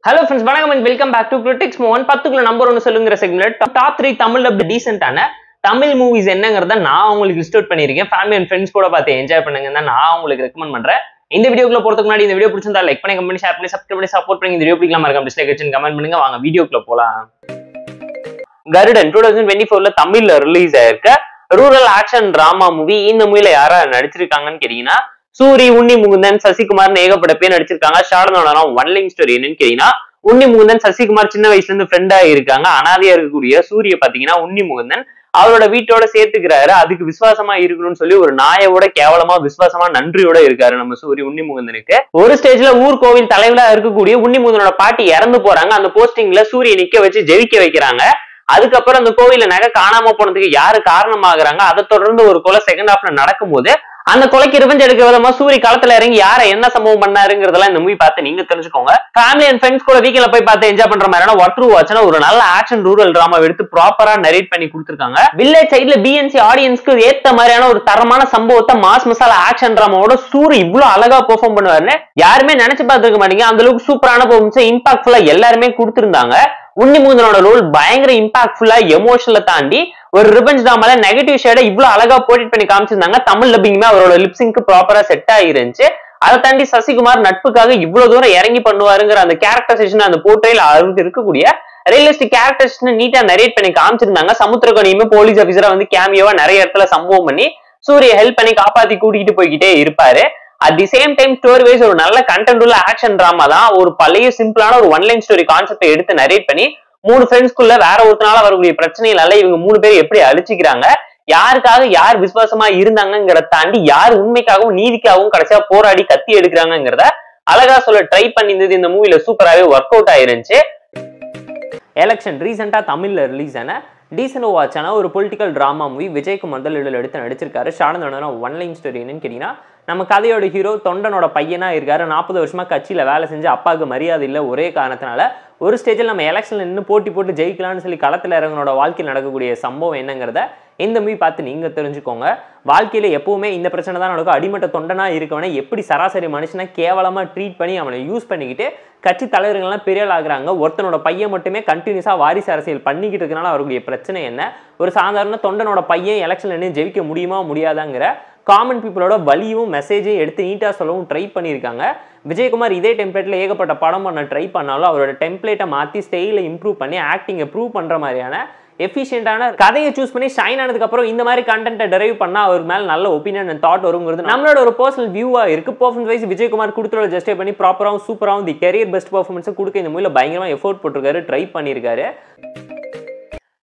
Hello friends, வணக்கம் and welcome back to Critics One. 10க்குள்ள number 1 சொல்லுங்கற செக்மென்ட் டாப் 3 தமிழ் டப் டீசன்ட்டான தமிழ் மூவிஸ் என்னங்கறத நான் உங்களுக்கு லிஸ்ட் அவுட் பண்ணிருக்கேன். ஃபேமிலி and friends கூட பார்த்து என்ஜாய் பண்ணுங்கன்னு நான் உங்களுக்கு ரெக்கமெண்ட் பண்றேன். இந்த வீடியோக்குள்ள போறதுக்கு முன்னாடி இந்த வீடியோ பிடிச்சிருந்தா லைக் பண்ணி கமெண்ட் ஷேர் பண்ணி சப்ஸ்கிரைப் பண்ணி சப்போர்ட் பண்ணி இந்த வீடியோ பிடிக்கலாம் மறக்காம டிஸ்லைக் அடிச்சு கமெண்ட் பண்ணுங்க. வாங்க வீடியோக்குள்ள போலாம். கருடன் 2024ல தமிழ்ல ரிலீஸ் ஆயிருக்க ரூரல் ஆக்ஷன் டிராமா மூவி. இந்த மூவில யாரா நடிச்சிருக்காங்கன்னு கேட்டீங்கன்னா சூரி, உன்னி முகுந்தன், சசிகுமார் ஏகப்பட்ட பேர் நடிச்சிருக்காங்க. ஷார்டனோட ஒன் லைன் ஸ்டோரி என்னன்னு கேட்டீங்கன்னா உன்னி முகுந்தன் சசிகுமார் சின்ன வயசுல இருந்து ஃப்ரெண்டா இருக்காங்க. அனாதையா இருக்கக்கூடிய சூரிய பாத்தீங்கன்னா உன்னி முகுந்தன் அவரோட வீட்டோட சேர்த்துக்கிறாரு. அதுக்கு விசுவாசமா இருக்கணும்னு சொல்லி ஒரு நாயோட கேவலமா விசுவாசமா நன்றியோட இருக்காரு நம்ம சூரிய உன்னி முகுந்தனுக்கு. ஒரு ஸ்டேஜ்ல ஊர் கோவில் தலைவரா இருக்கக்கூடிய உன்னி முகுந்தனோட பாட்டி இறந்து போறாங்க. அந்த போஸ்டிங்ல சூரிய நிக்க வச்சு ஜெயிக்க வைக்கிறாங்க. அதுக்கப்புறம் அந்த கோவில நகை காணாம போனதுக்கு யாரு காரணமாகறாங்க, அதை தொடர்ந்து ஒரு கொலை செகண்ட் ஹாஃப்ல நடக்கும் போது அந்த கொலைக்கு ரிவெஞ்ச் எடுக்க விதமா சூரிய களத்துல இறங்கி யாரை என்ன சம்பவம் பண்ணாருங்கிறதெல்லாம் இந்த மூவி பார்த்து நீங்க தெரிஞ்சுக்கோங்க. ஃபேமிலி அண்ட் ஃப்ரெண்ட்ஸ் கூட வீக்கெண்ட்ல போய் பார்த்து என்ஜாய் பண்ற மாதிரியான ஒர்த்ரூ வாட்ச்னா ஒரு நல்ல ஆக்ஷன் ரூரல் டிராமா எடுத்து ப்ராப்பரா நரேட் பண்ணி கொடுத்துருக்காங்க. வில்லேஜ் சைட்ல பிஎன்சி ஆடியன்ஸ்க்கு ஏத்த மாதிரியான ஒரு தரமான சம்பவத்தை மாஸ் மசாலா ஆக்ஷன் டிராமாவோட சூரிய இவ்வளவு அழகா பெர்ஃபார்ம் பண்ணுவாருன்னு யாருமே நினைச்சு பார்த்துருக்க மாட்டீங்க. அந்த அளவுக்கு சூப்பரான பெர்ஃபார்மன்ஸ் இம்பாக்ட்ஃபுல்லா எல்லாருமே கொடுத்திருந்தாங்க. உன்னி முகுந்தனோட ரோல் பயங்கர இம்பாக்ட்ஃபுல்லா எமோஷனல தாண்டி ஒரு ரிவெஞ்ச் டிராமால நெகட்டிவ் ஷேட இவ்வளவு அழகா போர்ட்ரேட் பண்ணி காமிச்சிருந்தாங்க. தமிழ் டப்பிங்குமே அவரோட லிப்சிங்க்கு ப்ராப்பரா செட் ஆகிருந்துச்சு. அதை தாண்டி சசிகுமார் நட்புக்காக இவ்வளவு தூரம் இறங்கி பண்ணுவாருங்கிற அந்த கேரக்டரைசேஷன் அந்த போர்ட்ரேல அவருக்கு இருக்கக்கூடிய ரியலிஸ்டிக் கேரக்டரைசேஷன் நீட்டா நரேட் பண்ணி காமிச்சிருந்தாங்க. சமுத்திரகனியுமே போலீஸ் ஆபீசரா வந்து கேமியோவா நிறைய இடத்துல சம்பவம் பண்ணி சூரிய ஹெல்ப் பண்ணி காப்பாத்தி கூட்டிகிட்டு போய்கிட்டே இருப்பாரு. At the same time story wise ஒரு நல்ல கண்டென்ட் உள்ள ஆக்ஷன் டிராமா தான். ஒரு பழைய சிம்பிளான ஒரு ஒன் லைன் ஸ்டோரி கான்செப்டை எடுத்து நரேட் பண்ணி மூணு ஃப்ரெண்ட்ஸ்குள்ள வேற ஒருத்தனால வரக்கூடிய பிரச்சனைகளால இவங்க மூணு பேர் எப்படி அழிச்சுக்கிறாங்க, யாருக்காக யார் விசுவாசமா இருந்தாங்கிறத தாண்டி யார் உண்மைக்காகவும் நீதிக்காகவும் கடைசியா போராடி கத்தி எடுக்கிறாங்கிறத அழகா சொல்ல ட்ரை பண்ணியிருந்தது இந்த மூவில சூப்பராகவே ஒர்க் அவுட் ஆயிருந்துச்சு. எலெக்ஷன் ரீசெண்டா தமிழ்ல ரிலீஸ் ஆன டீசன்ட் வாட்சான ஒரு பொலிட்டிக்கல் டிராமா மூவி விஜய்குமார் தான் எடுத்து நடிச்சிருக்காரு. ஷார்டனோட ஒன் லைன் ஸ்டோரி என்னன்னு கேட்டீங்கன்னா நம்ம கதையோட ஹீரோ தொண்டனோட பையனா இருக்காரு. 40 வருஷமா கட்சியில வேலை செஞ்சு அப்பாவுக்கு மரியாதை இல்லை ஒரே காரணத்தினால ஒரு ஸ்டேஜில் நம்ம எலெக்ஷன்ல நின்று போட்டு ஜெயிக்கலாம்னு சொல்லி களத்துல இறங்கனோட வாழ்க்கையில் நடக்கக்கூடிய சம்பவம் என்னங்கிறத இந்த மூவி பார்த்து நீங்க தெரிஞ்சுக்கோங்க. வாழ்க்கையில எப்பவுமே இந்த பிரச்சனை தான் நடக்கும். அடிமட்ட தொண்டனா இருக்கவனை எப்படி சராசரி மனுஷனா கேவலமா ட்ரீட் பண்ணி அவனை யூஸ் பண்ணிக்கிட்டு கட்சி தலைவர்கள்லாம் பெரிய ஆகுறாங்க. ஒருத்தனோட பையன் மட்டுமே கண்டினியூஸா வாரிசு அரசியல் பண்ணிக்கிட்டு இருக்கனால அவருடைய பிரச்சனை என்ன, ஒரு சாதாரண தொண்டனோட பையன் எலெக்ஷன்ல நின்று ஜெயிக்க முடியுமா முடியாதாங்கிற காமன் பீப்புளோட வலியும் மெசேஜை எடுத்து நீட்டா சொல்லவும் ட்ரை பண்ணியிருக்காங்க. விஜயகுமார் இதே டெம்ப்ளேட்ல ஏகப்பட்ட படம் பண்ண ட்ரை பண்ணாலும் அவரோட டெம்ப்ளேட்டை மாற்றி ஸ்டைலை இம்ப்ரூவ் பண்ணி ஆக்டிங்கை ப்ரூவ் பண்ற மாதிரியான எஃபிஷியன்டான கதையை சூஸ் பண்ணி ஷைன் ஆனதுக்கு அப்புறம் இந்த மாதிரி கண்டென்ட்டை டெரைவ் பண்ணா அவர் மேல நல்ல ஒப்பீனியன் அண்ட் தாட் வருங்கிறது நம்மளோட ஒரு பர்சனல் வியூவா இருக்கு. பெர்ஃபார்மன்ஸ் வைஸ் விஜயகுமார் கொடுத்துள்ள ஜஸ்டிஃபை பண்ணி ப்ராப்பராகவும் சூப்பராகவும் தி கெரியர் பெஸ்ட் பெர்ஃபார்மன்ஸை கொடுக்க இந்த மூவில பயங்கரமா எஃபோர்ட் போட்டிருக்காரு, ட்ரை பண்ணியிருக்காரு.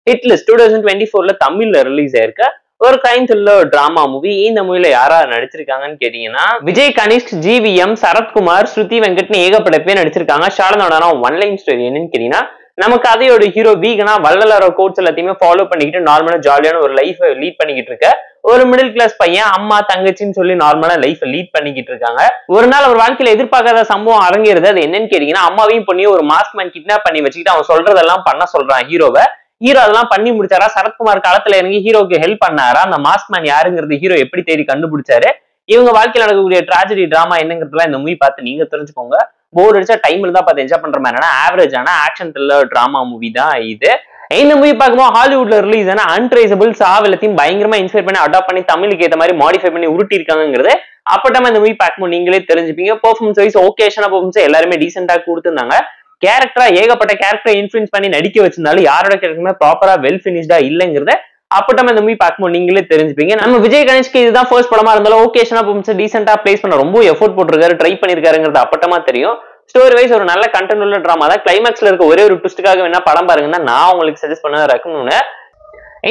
ஹிட் லிஸ்ட் 2024ல தமிழ்ல ரிலீஸ் ஆயிருக்க ஒரு கிரைம் த்ரில்லர் டிராமா மூவி. இந்த மூவில யாரா நடிச்சிருக்காங்கன்னு கேட்டீங்கன்னா விஜய், கனிஷ்க், ஜிவிஎம், சரத்குமார், ஸ்ருதி வெங்கட்னு ஏகப்பட்ட பேர் நடிச்சிருக்காங்க. ஷார்டனோட ஒன் லைன் ஸ்டோரி என்னன்னு கேட்டீங்கன்னா நம்ம கதையோட ஹீரோ வீகனா வள்ளலார கோட்ஸ் எல்லாத்தையுமே ஃபாலோ பண்ணிக்கிட்டு நார்மலா ஜாலியான ஒரு லைஃப் லீட் பண்ணிக்கிட்டு இருக்க ஒரு மிடில் கிளாஸ் பையன் அம்மா தங்கச்சின்னு சொல்லி நார்மலா லைஃப் லீட் பண்ணிக்கிட்டு இருக்காங்க. ஒரு நாள் அவர் வாழ்க்கையில எதிர்பார்க்காத சம்பவம் அரங்கேறுது. அது என்னன்னு கேட்டீங்கன்னா அம்மாவையும் பொண்ணையும் ஒரு மாஸ்க் மேன் கிட்னாப் பண்ணி வச்சுக்கிட்டு அவன் சொல்றதெல்லாம் பண்ண சொல்றான் ஹீரோவை. ஹீரோ அதெல்லாம் பண்ணி முடிச்சாரா, சரத்குமார் களத்துல இறங்கி ஹீரோக்கு ஹெல்ப் பண்ணாரா, அந்த மாஸ்க் மேன் யாருங்கிறது ஹீரோ எப்படி தேடி கண்டுபிடிச்சாரு, இவங்க வாழ்க்கையில் நடக்கக்கூடிய டிராஜடி டிராமா என்னங்கிறதுலாம் இந்த மூவி பார்த்து நீங்க தெரிஞ்சுக்கோங்க. போர் அடிச்சா டைம்ல தான் பார்த்து என்ஜாய் பண்ற மாதிரியான ஆவரேஜான ஆக்ஷன் த்ரில்லர் டிராமா மூவி தான் இது. இந்த மூவி பார்க்கும்போது ஹாலிவுட்ல ரிலீஸ் ஆன அன்ட்ரேசபிள் எல்லாத்தையும் பயங்கரமா இன்ஸ்பயர் பண்ணி அடாப்ட் பண்ணி தமிழுக்கு ஏற்ற மாதிரி மாடிஃபை பண்ணி உருட்டி இருக்காங்கிறது அப்பட்டமா இந்த மூவி பார்க்கும்போது நீங்களே தெரிஞ்சுப்பீங்க. பெர்ஃபார்மன்ஸ் வைஸ் ஓகேஷனா பெர்ஃபார்மன்ஸ் எல்லாருமே டீசெண்டா கொடுத்துருந்தாங்க. கேரக்டரா ஏகப்பட்ட கேரக்டரை இன்ஃபுளுன்ஸ் பண்ணி நடிக்க வச்சிருந்தாலும் யாரோட கேரக்டருமே ப்ராப்பரா வெல் ஃபினிஷ்டா இல்லைங்கிறத அப்பட்டமா இந்த மூவி பார்க்கும்போது நீங்களே தெரிஞ்சுப்பீங்க. நம்ம விஜய் கணேஷ்க்கு இதுதான் ஃபர்ஸ்ட் படமா இருந்தாலும் ஓகேஷனா பெர்ஃபார்மன்ஸ் டீசெண்டா பிளேஸ் பண்ண ரொம்ப எஃபோர்ட் போட்டிருக்காரு, ட்ரை பண்ணிருக்காருங்கிறது அப்பட்டமா தெரியும். ஸ்டோரி வைஸ் ஒரு நல்ல கண்டென்ட் உள்ள டிராமா தான். கிளைமேக்ஸ்ல இருக்க ஒரே ஒரு ட்விஸ்டுக்காக வேணா படம் பாருங்கன்னா நான் உங்களுக்கு சஜஸ்ட் பண்ண ரெக்கமெண்ட்.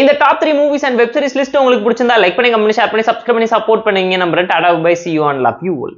இந்த top 3 movies and web series list உங்களுக்கு பிடிச்சிருந்தா லைக் பண்ணி கமெண்ட் ஷேர் பண்ணி சப்ஸ்கிரைப் பண்ணி சப்போர்ட் பண்ணுவீங்க. நம்புறேன். Tata bye, see you and love you all.